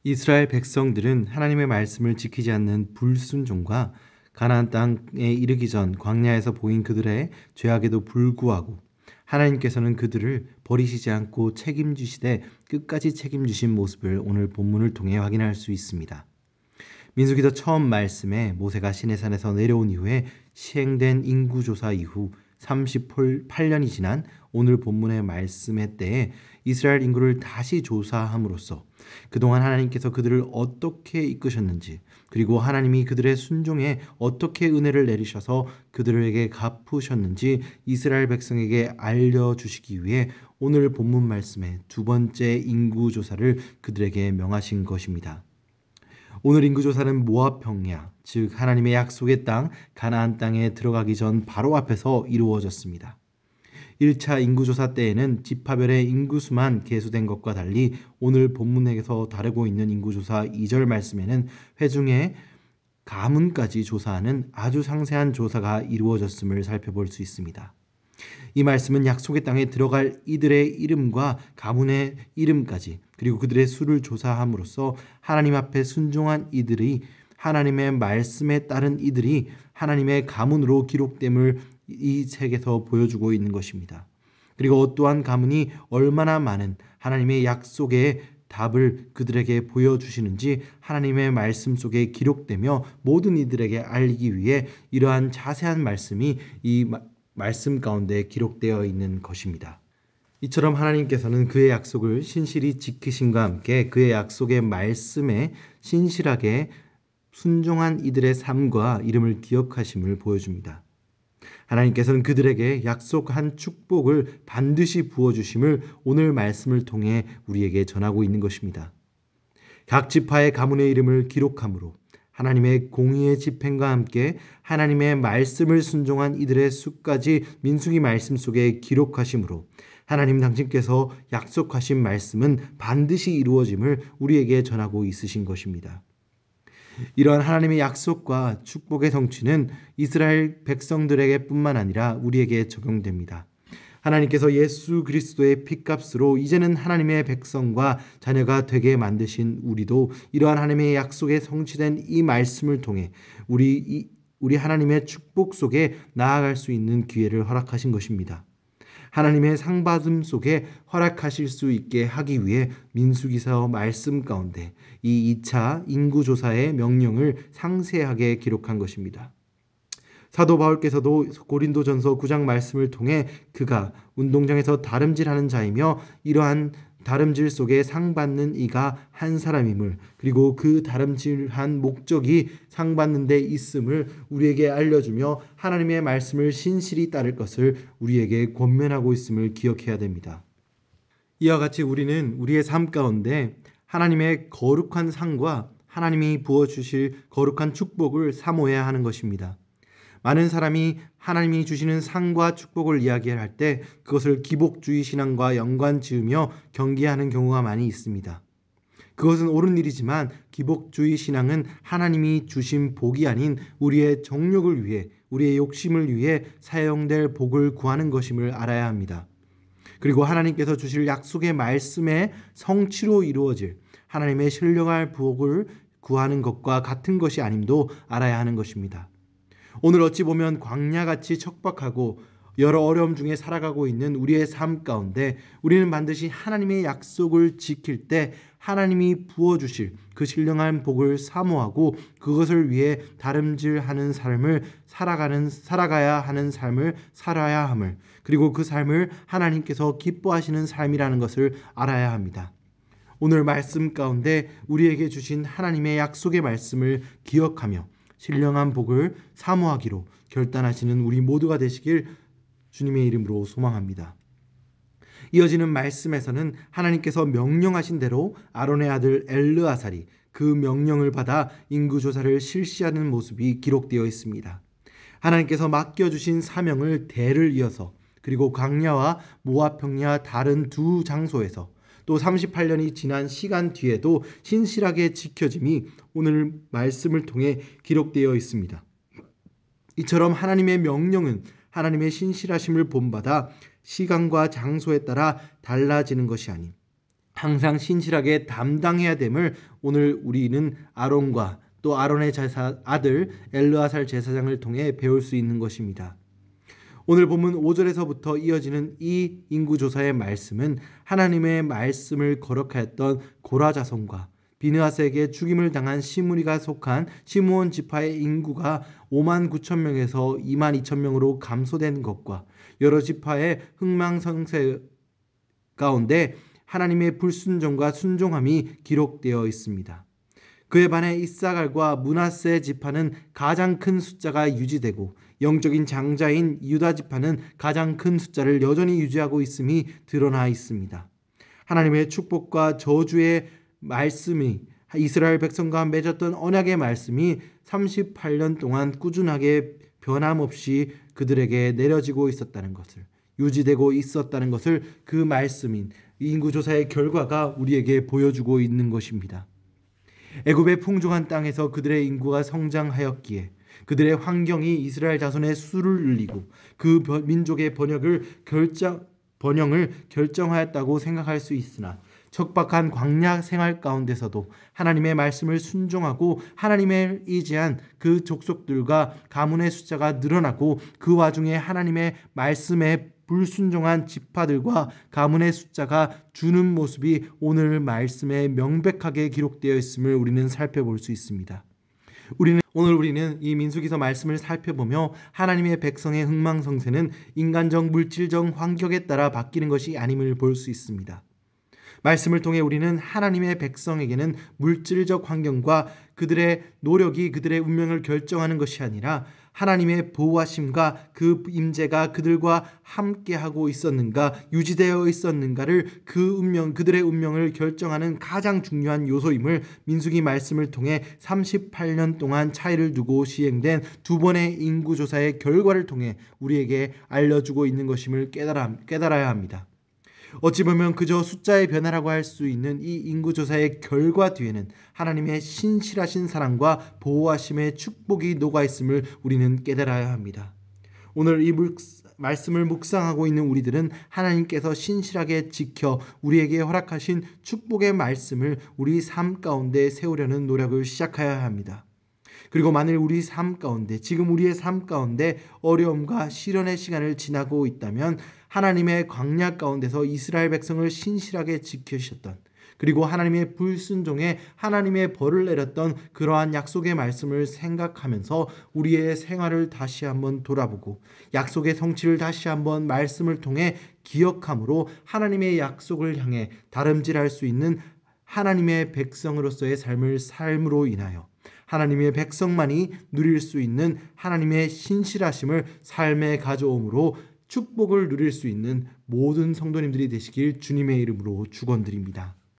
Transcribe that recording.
이스라엘 백성들은 하나님의 말씀을 지키지 않는 불순종과 가나안 땅에 이르기 전 광야에서 보인 그들의 죄악에도 불구하고 하나님께서는 그들을 버리시지 않고 책임지시되 끝까지 책임지신 모습을 오늘 본문을 통해 확인할 수 있습니다. 민수기서 처음 말씀에 모세가 시내산에서 내려온 이후에 시행된 인구조사 이후 38년이 지난 오늘 본문의 말씀의 때에 이스라엘 인구를 다시 조사함으로써 그동안 하나님께서 그들을 어떻게 이끄셨는지, 그리고 하나님이 그들의 순종에 어떻게 은혜를 내리셔서 그들에게 갚으셨는지 이스라엘 백성에게 알려주시기 위해 오늘 본문 말씀의 두 번째 인구조사를 그들에게 명하신 것입니다. 오늘 인구조사는 모압 평야, 즉 하나님의 약속의 땅 가나안 땅에 들어가기 전 바로 앞에서 이루어졌습니다. 1차 인구조사 때에는 지파별의 인구수만 계수된 것과 달리 오늘 본문에서 다루고 있는 인구조사 2절 말씀에는 회중의 가문까지 조사하는 아주 상세한 조사가 이루어졌음을 살펴볼 수 있습니다. 이 말씀은 약속의 땅에 들어갈 이들의 이름과 가문의 이름까지, 그리고 그들의 수를 조사함으로써 하나님 앞에 순종한 이들이, 하나님의 말씀에 따른 이들이 하나님의 가문으로 기록됨을 이 책에서 보여주고 있는 것입니다. 그리고 어떠한 가문이 얼마나 많은 하나님의 약속의 답을 그들에게 보여주시는지 하나님의 말씀 속에 기록되며 모든 이들에게 알리기 위해 이러한 자세한 말씀이 이 말씀 가운데 기록되어 있는 것입니다. 이처럼 하나님께서는 그의 약속을 신실히 지키심과 함께 그의 약속의 말씀에 신실하게 순종한 이들의 삶과 이름을 기억하심을 보여줍니다. 하나님께서는 그들에게 약속한 축복을 반드시 부어주심을 오늘 말씀을 통해 우리에게 전하고 있는 것입니다. 각 지파의 가문의 이름을 기록함으로 하나님의 공의의 집행과 함께 하나님의 말씀을 순종한 이들의 수까지 민수기 말씀 속에 기록하심으로 하나님 당신께서 약속하신 말씀은 반드시 이루어짐을 우리에게 전하고 있으신 것입니다. 이러한 하나님의 약속과 축복의 성취는 이스라엘 백성들에게 뿐만 아니라 우리에게 적용됩니다. 하나님께서 예수 그리스도의 피값으로 이제는 하나님의 백성과 자녀가 되게 만드신 우리도 이러한 하나님의 약속에 성취된 이 말씀을 통해 우리 하나님의 축복 속에 나아갈 수 있는 기회를 허락하신 것입니다. 하나님의 상받음 속에 허락하실 수 있게 하기 위해 민수기서 말씀 가운데 이 2차 인구조사의 명령을 상세하게 기록한 것입니다. 사도 바울께서도 고린도전서 9장 말씀을 통해 그가 운동장에서 다름질하는 자이며 이러한 다름질 속에 상받는 이가 한 사람임을, 그리고 그 다름질한 목적이 상받는 데 있음을 우리에게 알려주며 하나님의 말씀을 신실히 따를 것을 우리에게 권면하고 있음을 기억해야 됩니다. 이와 같이 우리는 우리의 삶 가운데 하나님의 거룩한 상과 하나님이 부어주실 거룩한 축복을 사모해야 하는 것입니다. 많은 사람이 하나님이 주시는 상과 축복을 이야기할 때 그것을 기복주의 신앙과 연관 지으며 경계하는 경우가 많이 있습니다. 그것은 옳은 일이지만 기복주의 신앙은 하나님이 주신 복이 아닌 우리의 정욕을 위해, 우리의 욕심을 위해 사용될 복을 구하는 것임을 알아야 합니다. 그리고 하나님께서 주실 약속의 말씀의 성취로 이루어질 하나님의 신령할 복을 구하는 것과 같은 것이 아님도 알아야 하는 것입니다. 오늘 어찌 보면 광야같이 척박하고 여러 어려움 중에 살아가고 있는 우리의 삶 가운데 우리는 반드시 하나님의 약속을 지킬 때 하나님이 부어주실 그 신령한 복을 사모하고 그것을 위해 다름질하는 삶을 살아가야 하는 삶을 살아야 함을, 그리고 그 삶을 하나님께서 기뻐하시는 삶이라는 것을 알아야 합니다. 오늘 말씀 가운데 우리에게 주신 하나님의 약속의 말씀을 기억하며 신령한 복을 사모하기로 결단하시는 우리 모두가 되시길 주님의 이름으로 소망합니다. 이어지는 말씀에서는 하나님께서 명령하신 대로 아론의 아들 엘르아살이 그 명령을 받아 인구조사를 실시하는 모습이 기록되어 있습니다. 하나님께서 맡겨주신 사명을 대를 이어서, 그리고 광야와 모압 평야 다른 두 장소에서 또 38년이 지난 시간 뒤에도 신실하게 지켜짐이 오늘 말씀을 통해 기록되어 있습니다. 이처럼 하나님의 명령은 하나님의 신실하심을 본받아 시간과 장소에 따라 달라지는 것이 아닌 항상 신실하게 담당해야 됨을 오늘 우리는 아론과 또 아론의 아들 엘르아살 제사장을 통해 배울 수 있는 것입니다. 오늘 본문 5절에서부터 이어지는 이 인구조사의 말씀은 하나님의 말씀을 거역하였던 고라 자손과 비느하스에게 죽임을 당한 시므리가 속한 시므온 지파의 인구가 5만 9천 명에서 2만 2천 명으로 감소된 것과 여러 지파의 흥망성쇠 가운데 하나님의 불순종과 순종함이 기록되어 있습니다. 그에 반해 이사갈과 므낫세 지파는 가장 큰 숫자가 유지되고 영적인 장자인 유다 지파는 가장 큰 숫자를 여전히 유지하고 있음이 드러나 있습니다. 하나님의 축복과 저주의 말씀이 이스라엘 백성과 맺었던 언약의 말씀이 38년 동안 꾸준하게 변함없이 그들에게 내려지고 있었다는 것을, 유지되고 있었다는 것을 그 말씀인 인구조사의 결과가 우리에게 보여주고 있는 것입니다. 애굽의 풍족한 땅에서 그들의 인구가 성장하였기에 그들의 환경이 이스라엘 자손의 수를 늘리고 그 민족의 번영을 결정하였다고 생각할 수 있으나 척박한 광야 생활 가운데서도 하나님의 말씀을 순종하고 하나님을 의지한 그 족속들과 가문의 숫자가 늘어나고 그 와중에 하나님의 말씀에 불순종한 지파들과 가문의 숫자가 주는 모습이 오늘 말씀에 명백하게 기록되어 있음을 우리는 살펴볼 수 있습니다. 오늘 우리는 이 민수기서 말씀을 살펴보며 하나님의 백성의 흥망성쇠는 인간적 물질적 환경에 따라 바뀌는 것이 아님을 볼 수 있습니다. 말씀을 통해 우리는 하나님의 백성에게는 물질적 환경과 그들의 노력이 그들의 운명을 결정하는 것이 아니라 하나님의 보호하심과 그 임재가 그들과 함께하고 있었는가, 유지되어 있었는가를 그들의 운명을 결정하는 가장 중요한 요소임을 민수기 말씀을 통해 38년 동안 차이를 두고 시행된 두 번의 인구조사의 결과를 통해 우리에게 알려주고 있는 것임을 깨달아야 합니다. 어찌 보면 그저 숫자의 변화라고 할 수 있는 이 인구조사의 결과 뒤에는 하나님의 신실하신 사랑과 보호하심의 축복이 녹아있음을 우리는 깨달아야 합니다. 오늘 이 말씀을 묵상하고 있는 우리들은 하나님께서 신실하게 지켜 우리에게 허락하신 축복의 말씀을 우리 삶 가운데 세우려는 노력을 시작해야 합니다. 그리고 만일 우리 삶 가운데, 지금 우리의 삶 가운데 어려움과 시련의 시간을 지나고 있다면 하나님의 광야 가운데서 이스라엘 백성을 신실하게 지키셨던, 그리고 하나님의 불순종에 하나님의 벌을 내렸던 그러한 약속의 말씀을 생각하면서 우리의 생활을 다시 한번 돌아보고 약속의 성취를 다시 한번 말씀을 통해 기억함으로 하나님의 약속을 향해 다름질할 수 있는 하나님의 백성으로서의 삶으로 인하여 하나님의 백성만이 누릴 수 있는 하나님의 신실하심을 삶에 가져옴으로 축복을 누릴 수 있는 모든 성도님들이 되시길 주님의 이름으로 축원드립니다.